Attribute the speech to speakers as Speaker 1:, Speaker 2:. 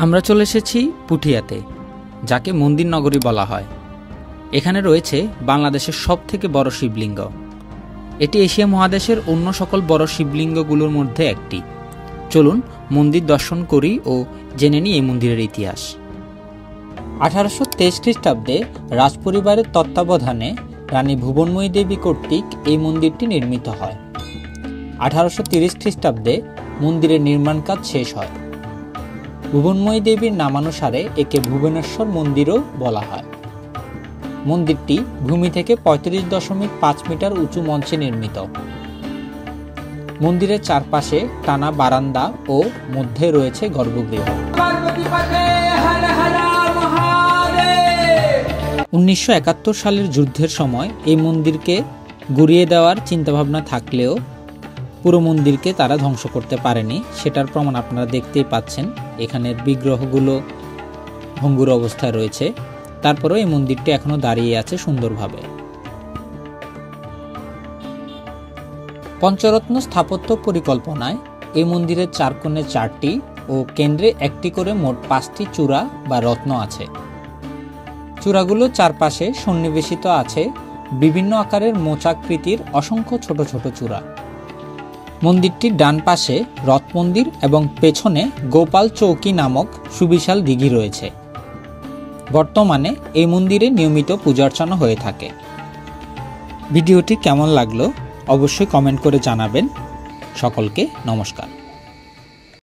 Speaker 1: আমরা চলে এসেছি পুঠিয়াতে, যাকে মন্দির নগরী বলা হয়। এখানে রয়েছে বাংলাদেশের সবথেকে বড় শিবলিঙ্গ। এটি এশিয়া মহাদেশের অন্য সকল বড় শিবলিঙ্গগুলোর মধ্যে একটি। চলুন মন্দির দর্শন করি ও জেনে নিই এই মন্দিরের ইতিহাস। 1823 খ্রিস্টাব্দে রাজপরিবারের তত্ত্বাবধানে রানী ভুবনময়ী দেবী কর্তৃক এই মন্দিরটি নির্মিত হয়। 1830 খ্রিস্টাব্দে মন্দিরের নির্মাণ কাজ শেষ হয়। ভুবনময়ী দেবীর নামানুসারে একে ভুবনেশ্বর মন্দিরও বলা হয়। মন্দিরটি ভূমি থেকে 35.5 মিটার উঁচু মঞ্চে নির্মিত। মন্দিরের চারপাশে টানা বারান্দা ও মধ্যে রয়েছে গর্ভগৃহ। 1971 সালের যুদ্ধের সময় এই মন্দিরকে গুড়িয়ে দেওয়ার চিন্তাভাবনা থাকলেও পুরো মন্দিরকে তারা ধ্বংস করতে পারেনি। সেটার প্রমাণ আপনারা দেখতেই পাচ্ছেন, এখানের বিগ্রহগুলো ভঙ্গুর অবস্থায় রয়েছে। তারপরেও এই মন্দিরটি এখনো দাঁড়িয়ে আছে সুন্দরভাবে। পঞ্চরত্ন স্থাপত্য পরিকল্পনায় এই মন্দিরের চার কোণে 4টি ও কেন্দ্রে একটি করে মোট 5টি চূড়া বা রত্ন আছে। চূড়াগুলোর চারপাশে সন্নিবেশিত আছে বিভিন্ন আকারের মোচাকৃতির অসংখ্য ছোট ছোট চূড়া। মন্দিরটির ডান পাশে রথ মন্দির এবং পেছনে গোপাল চৌকি নামক সুবিশাল দিঘি রয়েছে। বর্তমানে এই মন্দিরে নিয়মিত পূজার্চনা হয়ে থাকে। ভিডিওটি কেমন লাগলো অবশ্যই কমেন্ট করে জানাবেন। সকলকে নমস্কার।